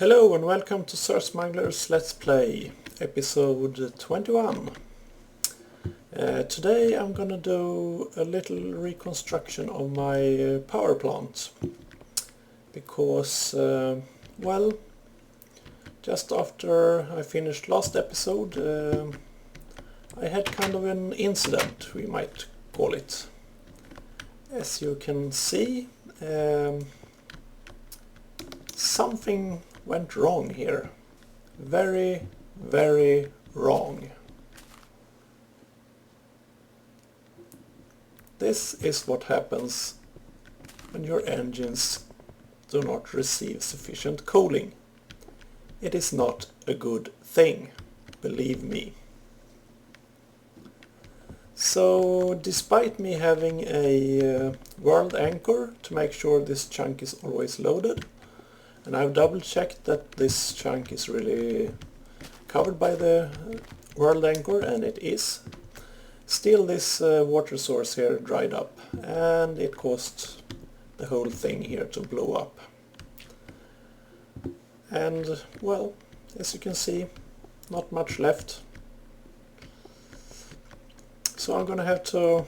Hello and welcome to SirSmuggler's Let's Play, episode 21. Today I'm gonna do a little reconstruction of my power plant, because, well, just after I finished last episode I had kind of an incident, we might call it. As you can see, something went wrong here. Very, very wrong. This is what happens when your engines do not receive sufficient cooling. It is not a good thing, believe me. So, despite me having a world anchor to make sure this chunk is always loaded, and I've double checked that this chunk is really covered by the world anchor, and it is. Still, this water source here dried up, and it caused the whole thing here to blow up. And, well, as you can see, not much left. So I'm gonna have to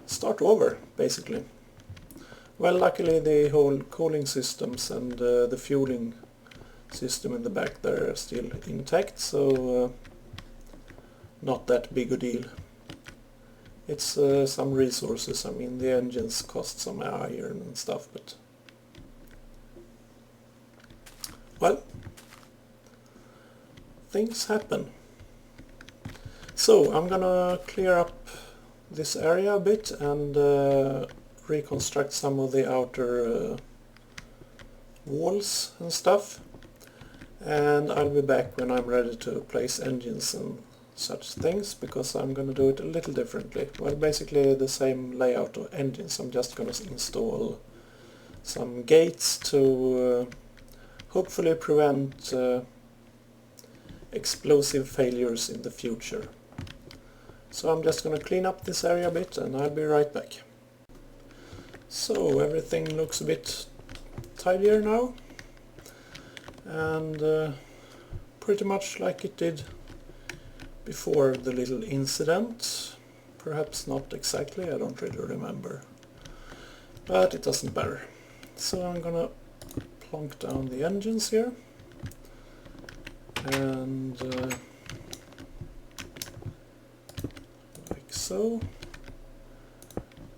start over, basically. Well, luckily the whole cooling systems and the fueling system in the back there are still intact, so not that big a deal. It's some resources, I mean the engines cost some iron and stuff, but well, things happen. So I'm gonna clear up this area a bit and reconstruct some of the outer walls and stuff, and I'll be back when I'm ready to place engines and such things, because I'm going to do it a little differently. Well, basically the same layout of engines. I'm just going to install some gates to hopefully prevent explosive failures in the future. So I'm just going to clean up this area a bit and I'll be right back. So everything looks a bit tidier now, and pretty much like it did before the little incident. Perhaps not exactly, I don't really remember, but it doesn't matter. So I'm gonna plonk down the engines here, and like so.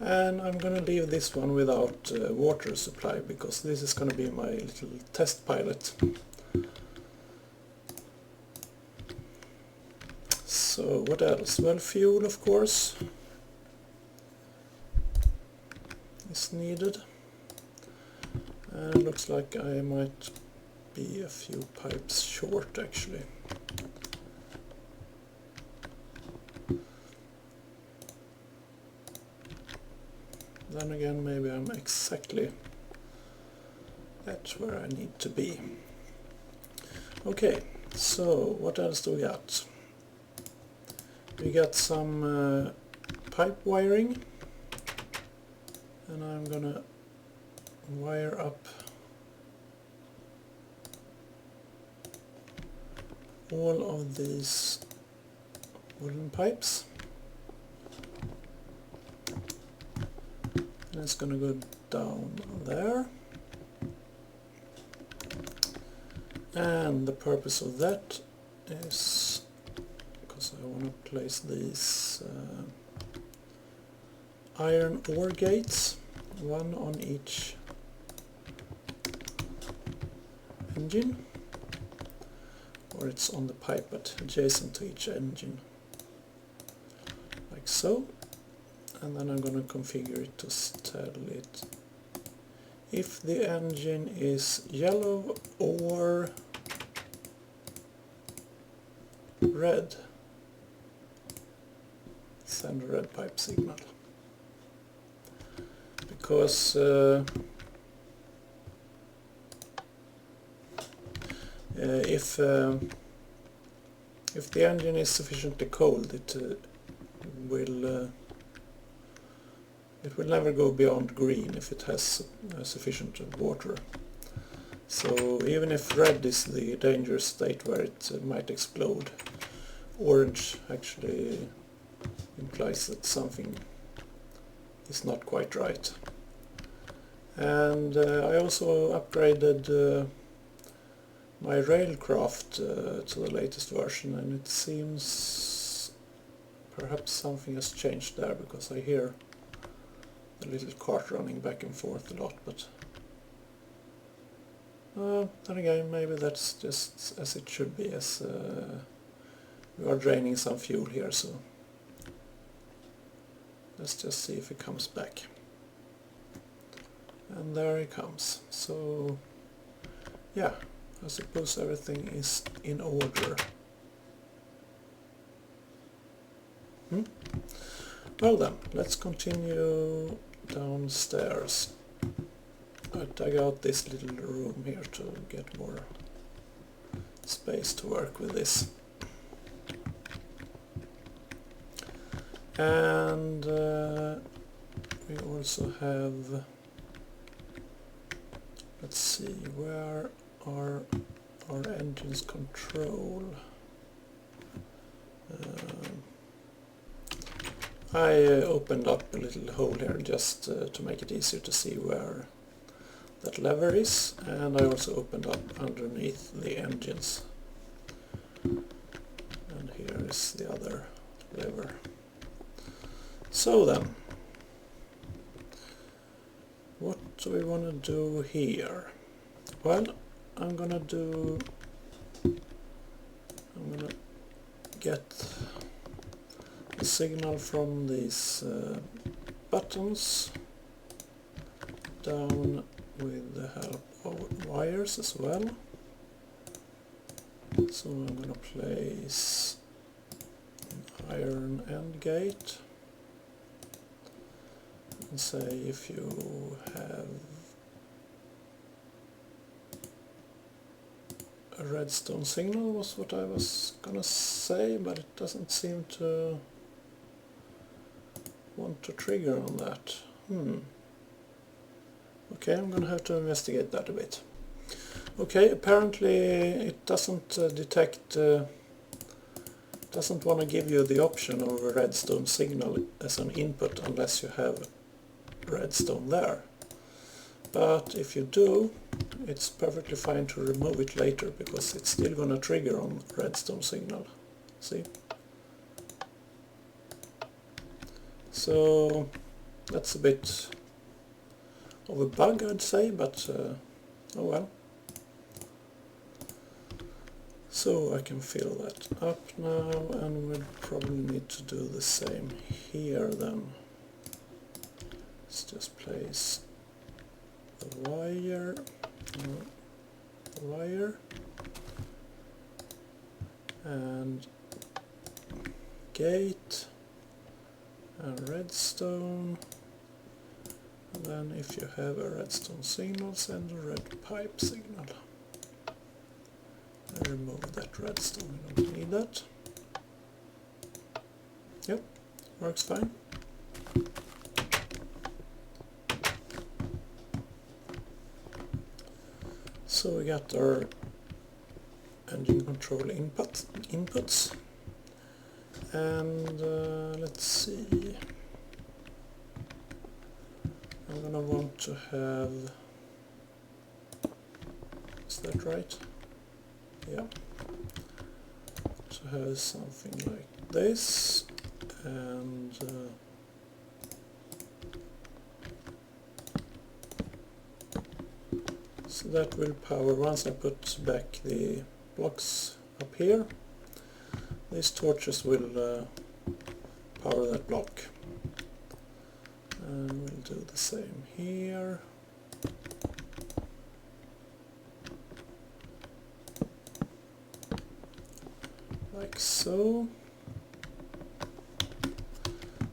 And I'm gonna leave this one without water supply, because this is gonna be my little test pilot. So what else? Well, fuel of course is needed, and looks like I might be a few pipes short actually. Then again, maybe I'm exactly at where I need to be. Okay, so what else do we got? We got some pipe wiring, and I'm gonna wire up all of these wooden pipes. And it's gonna go down there, and the purpose of that is because I want to place these iron ore gates, one on each engine, or it's on the pipe but adjacent to each engine, like so. And then I'm going to configure it to tell it if the engine is yellow or red, send a red pipe signal, because if the engine is sufficiently cold, it will never go beyond green if it has sufficient water. So even if red is the dangerous state where it might explode, orange actually implies that something is not quite right. And I also upgraded my Railcraft to the latest version, and it seems perhaps something has changed there, because I hear the little cart running back and forth a lot, but then again, maybe that's just as it should be, as we are draining some fuel here, so let's just see if it comes back. And there it comes. So yeah, I suppose everything is in order. Well then, let's continue downstairs. I dug out this little room here to get more space to work with this. And we also have, let's see, where are our engines control? I opened up a little hole here just to make it easier to see where that lever is, and I also opened up underneath the engines, and here is the other lever. So then, what do we want to do here? Well, I'm gonna get a signal from these buttons down with the help of wires as well. So I'm going to place an iron end gate and say if you have a redstone signal was what I was gonna say, but it doesn't seem to want to trigger on that. Okay, I'm gonna have to investigate that a bit. Okay, apparently it doesn't detect, doesn't want to give you the option of a redstone signal as an input unless you have redstone there. But if you do, it's perfectly fine to remove it later, because it's still gonna trigger on redstone signal. See? So that's a bit of a bug, I'd say, but oh well. So I can fill that up now, and we'll probably need to do the same here then. Let's just place the wire, and gate, and redstone, and then if you have a redstone signal, send a red pipe signal. And remove that redstone, we don't need that. Yep, works fine. So we got our engine control inputs, and let's see, I'm gonna want to have, is that right? Yeah, to have something like this, and so that will power, once I put back the blocks up here, these torches will power that block. And we'll do the same here. Like so.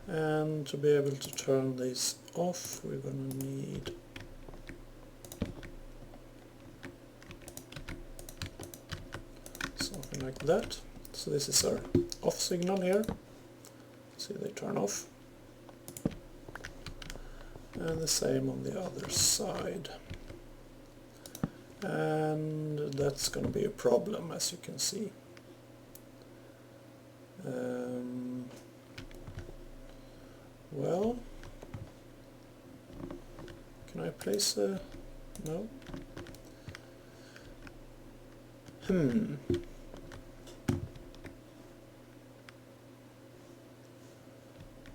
And to be able to turn these off, we're going to need something like that. So this is our off signal here. See, they turn off. And the same on the other side. and that's gonna be a problem, as you can see. Well, can I place a... no?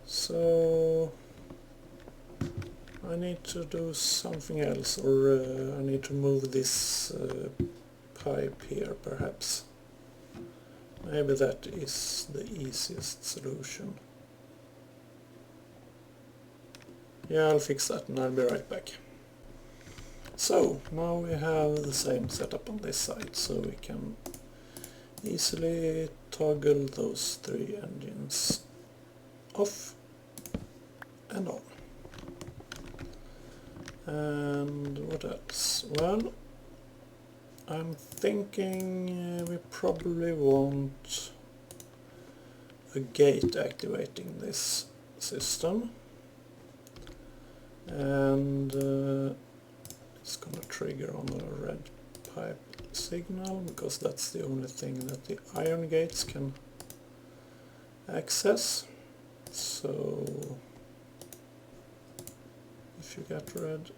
So I need to do something else, or I need to move this pipe here perhaps. Maybe that is the easiest solution. Yeah, I'll fix that and I'll be right back. So now we have the same setup on this side, so we can easily toggle those three engines off and on. And what else? Well, I'm thinking we probably want a gate activating this system, and it's gonna trigger on a red pipe signal because that's the only thing that the iron gates can access. So if you get red,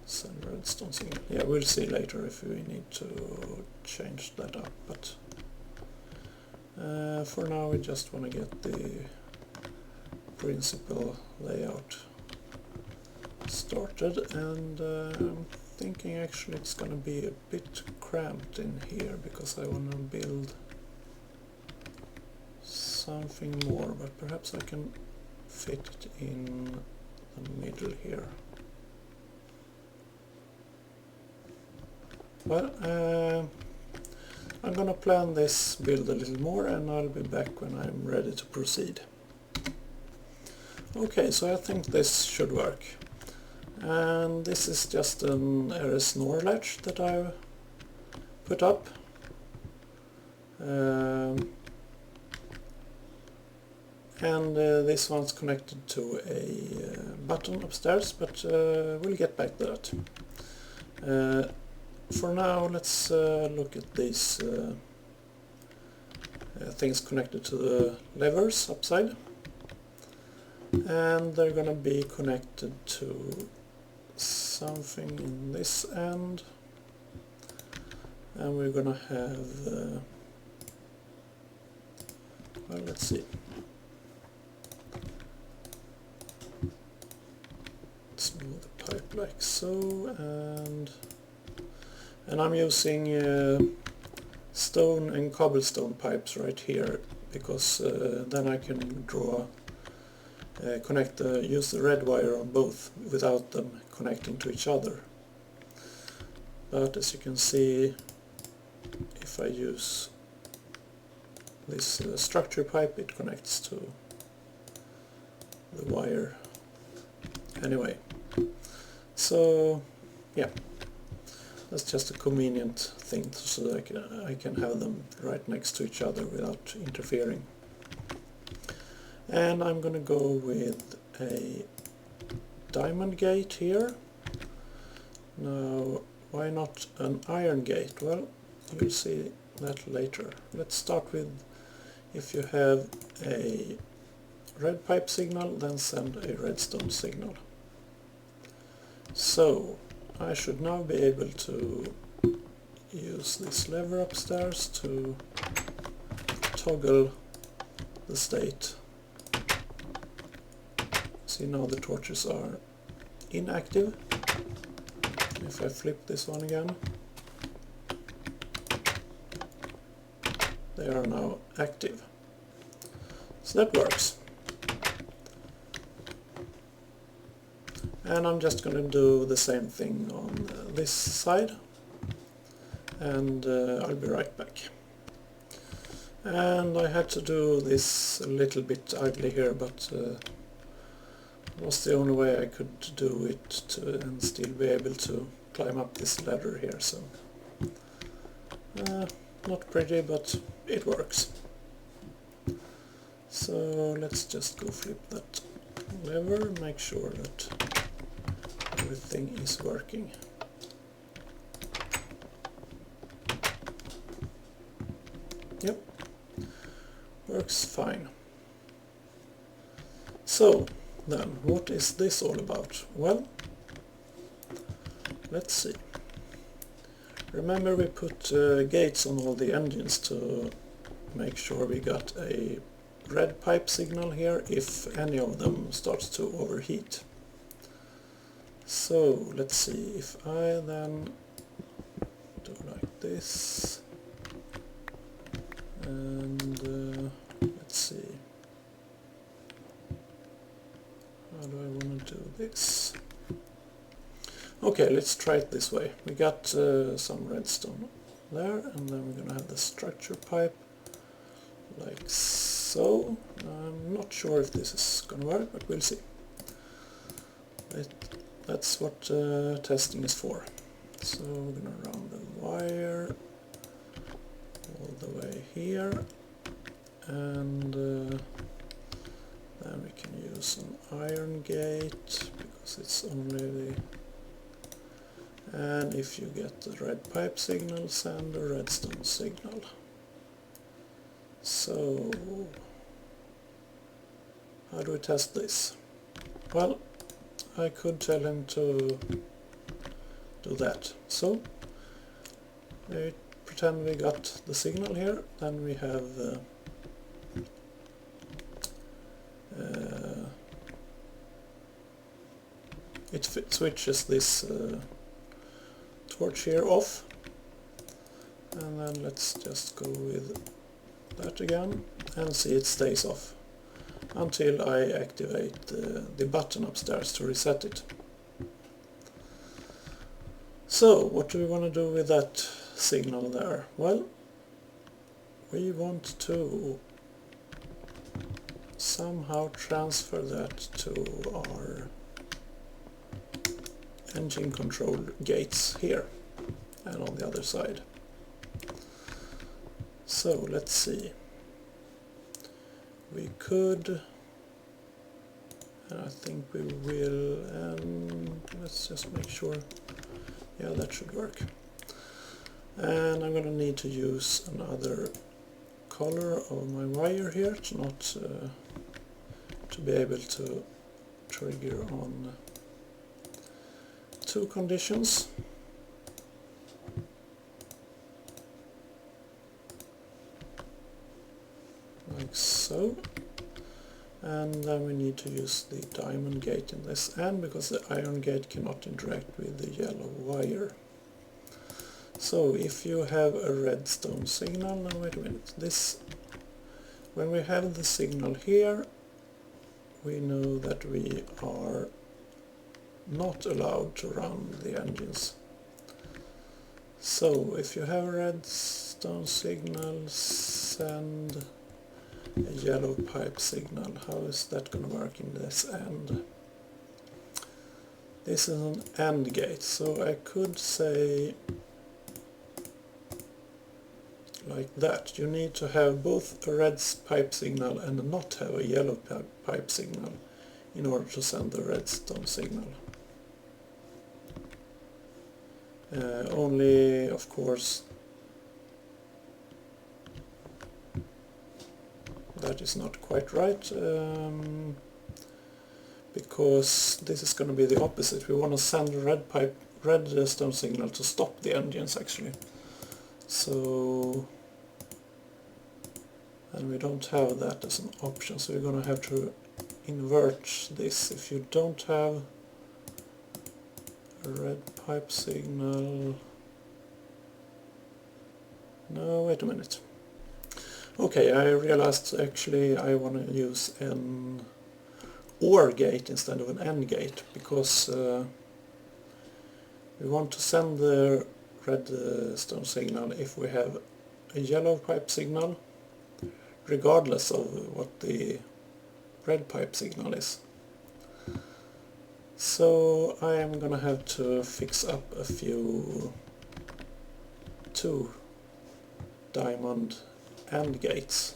send redstone signal. Yeah, we'll see later if we need to change that up, but for now we just want to get the principal layout started, and I'm thinking actually it's gonna be a bit cramped in here because I want to build something more, but perhaps I can fit it in the middle here. Well, I'm gonna plan this build a little more and I'll be back when I'm ready to proceed. Okay, so I think this should work. And this is just an RS-NOR latch that I've put up. And this one's connected to a button upstairs, but we'll get back to that. For now, let's look at these things connected to the levers upside. And they're gonna be connected to something in this end. And we're gonna have... well, let's see. Let's move the pipe like so, and I'm using stone and cobblestone pipes right here, because then I can draw, use the red wire on both without them connecting to each other. But as you can see, if I use this structure pipe, it connects to the wire anyway. So yeah, that's just a convenient thing so that I can have them right next to each other without interfering. And I'm gonna go with a diamond gate here. Now, why not an iron gate? Well, you'll see that later. Let's start with, if you have a red pipe signal, then send a redstone signal. So I should now be able to use this lever upstairs to toggle the state. See, now the torches are inactive. If I flip this one again, they are now active. So that works. And I'm just going to do the same thing on this side, and I'll be right back. And I had to do this a little bit ugly here, but it was the only way I could do it and still be able to climb up this ladder here. So not pretty, but it works. So let's just go flip that lever, make sure that everything is working. Yep, works fine. So then, what is this all about? Well, let's see. Remember we put gates on all the engines to make sure we got a red pipe signal here if any of them starts to overheat. So let's see, if I then do like this, and let's see, how do I want to do this? Okay, let's try it this way. We got some redstone there, and then we're gonna have the structure pipe like so. I'm not sure if this is gonna work, but we'll see. That's what testing is for. So we're gonna run the wire all the way here, and then we can use an iron gate because it's only the... And if you get the red pipe signal, send a redstone signal. So how do we test this? Well, I could tell him to do that. So we pretend we got the signal here, then we have it switches this torch here off, and then let's just go with that again and see it stays off until I activate the button upstairs to reset it. So what do we want to do with that signal there? Well, we want to somehow transfer that to our engine control gates here and on the other side. So let's see, we could, and I think we will, and let's just make sure, yeah, that should work. And I'm going to need to use another color of my wire here to not to be able to trigger on two conditions. Like so. And then we need to use the diamond gate in this end because the iron gate cannot interact with the yellow wire. So if you have a redstone signal, now wait a minute, this, when we have the signal here, we know that we are not allowed to run the engines. So if you have a redstone signal, send a yellow pipe signal. How is that going to work in this end? This is an AND gate, so I could say like that. You need to have both a red pipe signal and not have a yellow pipe signal in order to send the redstone signal. Only, of course, that is not quite right, because this is going to be the opposite. We want to send a redstone signal to stop the engines actually. So, and we don't have that as an option, so we're going to have to invert this. If you don't have a red pipe signal, no, wait a minute. Okay, I realized actually I want to use an OR gate instead of an AND gate, because we want to send the redstone signal if we have a yellow pipe signal, regardless of what the red pipe signal is. So I am gonna have to fix up a few two diamond AND gates.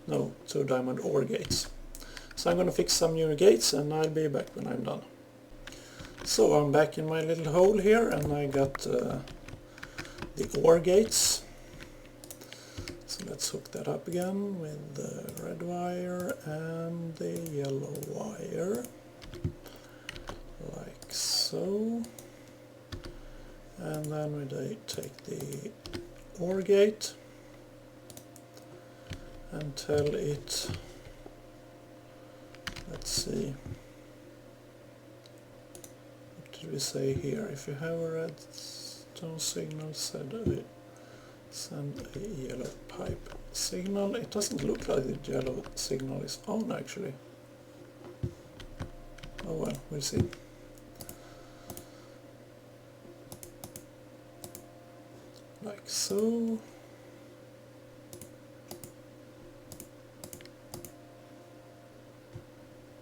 No, two diamond OR gates. So I'm going to fix some new gates and I'll be back when I'm done. So I'm back in my little hole here and I got the OR gates. So let's hook that up again with the red wire and the yellow wire, like so. And then we take the OR gate and tell it, let's see, what did we say here? If you have a redstone signal, send a yellow pipe signal. It doesn't look like the yellow signal is on actually. Oh well, we'll see. Like so.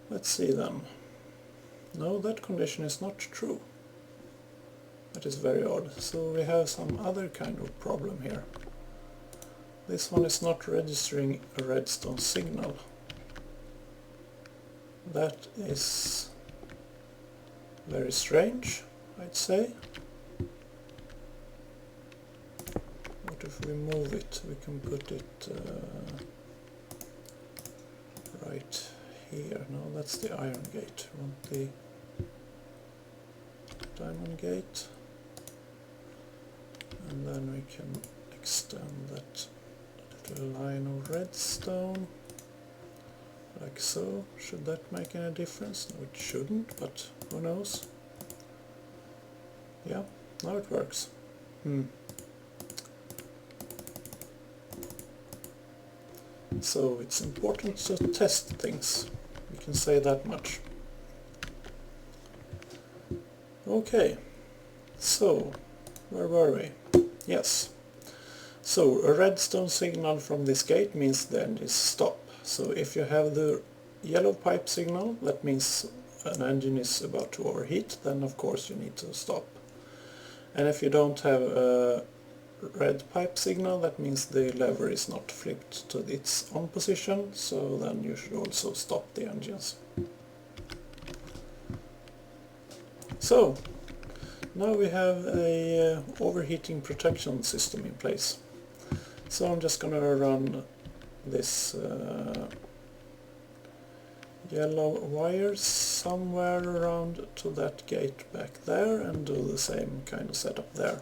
Let's see then. No, that condition is not true. That is very odd. So we have some other kind of problem here. This one is not registering a redstone signal. That is very strange, I'd say. What if we move it? We can put it right here. No, that's the iron gate. We want the diamond gate. And then we can extend that little line of redstone like so. Should that make any difference? No, it shouldn't, but who knows? Yeah, now it works. So it's important to test things, we can say that much. Okay, so where were we? Yes. So a redstone signal from this gate means the engine is stop. So if you have the yellow pipe signal, that means an engine is about to overheat, then of course you need to stop. And if you don't have a red pipe signal, that means the lever is not flipped to its on position, so then you should also stop the engines. So now we have a overheating protection system in place. So I'm just gonna run this yellow wire somewhere around to that gate back there and do the same kind of setup there.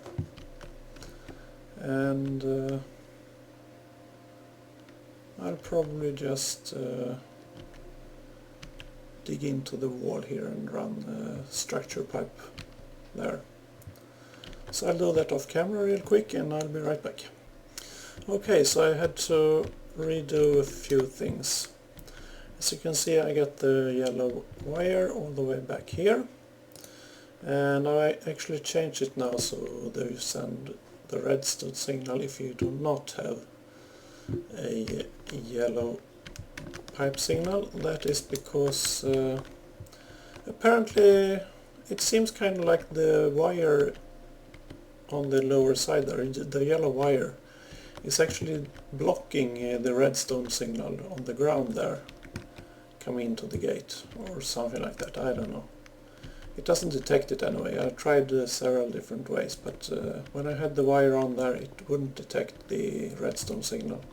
And I'll probably just dig into the wall here and run a structure pipe there. So I'll do that off camera real quick and I'll be right back. Okay, so I had to redo a few things. As you can see, I got the yellow wire all the way back here, and I actually changed it now so that you send the redstone signal if you do not have a yellow pipe signal. That is because apparently it seems kind of like the wire on the lower side there, the yellow wire, is actually blocking the redstone signal on the ground there coming into the gate or something like that. I don't know. It doesn't detect it anyway. I tried several different ways, but when I had the wire on there it wouldn't detect the redstone signal.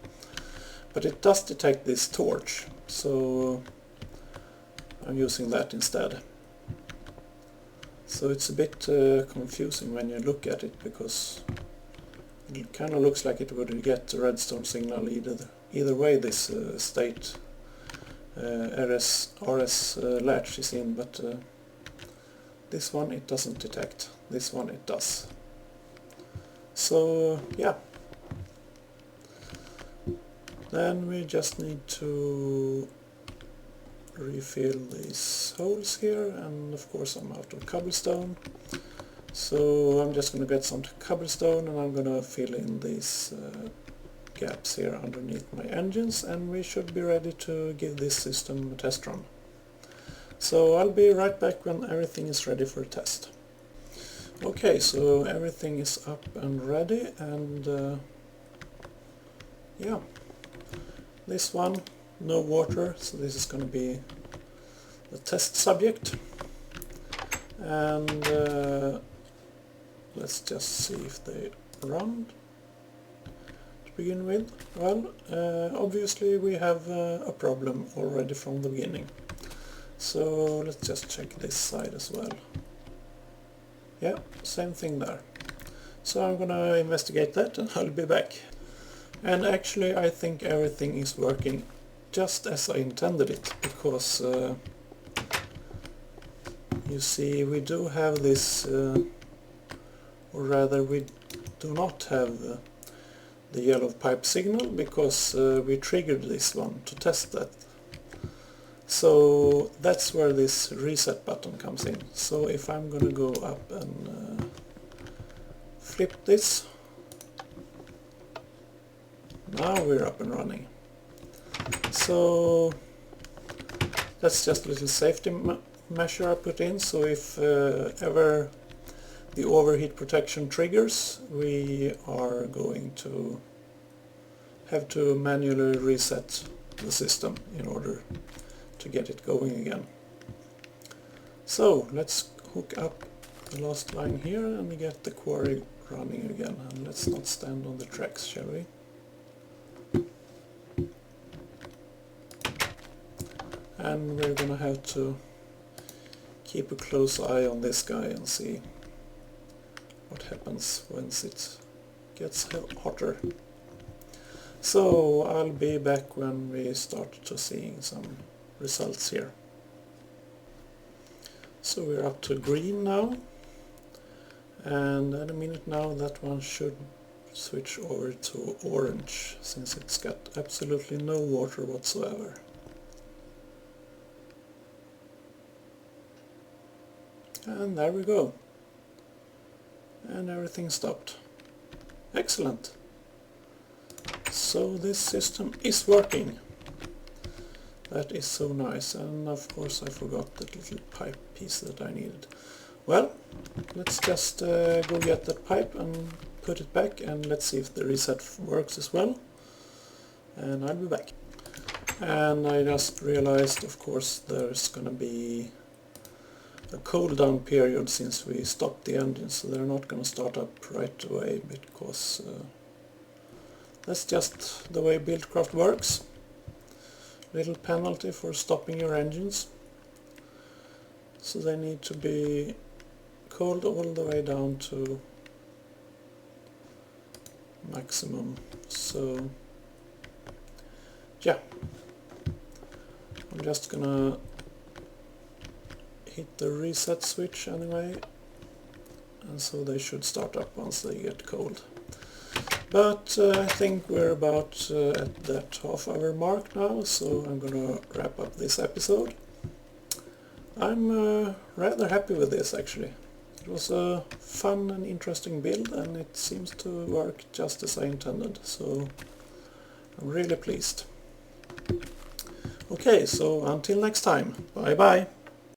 But it does detect this torch, so I'm using that instead. So it's a bit confusing when you look at it, because it kind of looks like it would get a redstone signal either way this state RS latch is in, but this one it doesn't detect, this one it does. So yeah, then we just need to refill these holes here, and of course I'm out of cobblestone, so I'm just going to get some cobblestone and I'm going to fill in these gaps here underneath my engines, and we should be ready to give this system a test run. So I'll be right back when everything is ready for a test. Okay, so everything is up and ready, and yeah, this one, no water, so this is going to be the test subject, and let's just see if they run to begin with. Well, obviously we have a problem already from the beginning, so let's just check this side as well. Yeah, same thing there. So I'm gonna investigate that and I'll be back. And actually I think everything is working just as I intended it, because you see we do have this, or rather we do not have the yellow pipe signal, because we triggered this one to test that. So that's where this reset button comes in. So if I'm gonna go up and flip this, now we're up and running. So that's just a little safety measure I put in, so if ever the overheat protection triggers, we are going to have to manually reset the system in order to get it going again. So let's hook up the last line here and get the quarry running again, and let's not stand on the tracks, shall we? And we're gonna have to keep a close eye on this guy and see what happens once it gets hotter. So I'll be back when we start to seeing some results here. So we're up to green now, and in a minute now that one should switch over to orange, since it's got absolutely no water whatsoever. And there we go. And everything stopped. Excellent. So this system is working. That is so nice. And of course I forgot that little pipe piece that I needed. Well, let's just go get that pipe and put it back, and let's see if the reset works as well. And I'll be back. And I just realized, of course, there's gonna be a cool down period since we stopped the engine, so they're not going to start up right away, because that's just the way Buildcraft works. Little penalty for stopping your engines, so they need to be cooled all the way down to maximum. So yeah, I'm just gonna hit the reset switch anyway, and so they should start up once they get cold. But I think we're about at that half-hour mark now, so I'm gonna wrap up this episode. I'm rather happy with this, actually. It was a fun and interesting build, and it seems to work just as I intended, so I'm really pleased. Okay, so until next time, bye bye!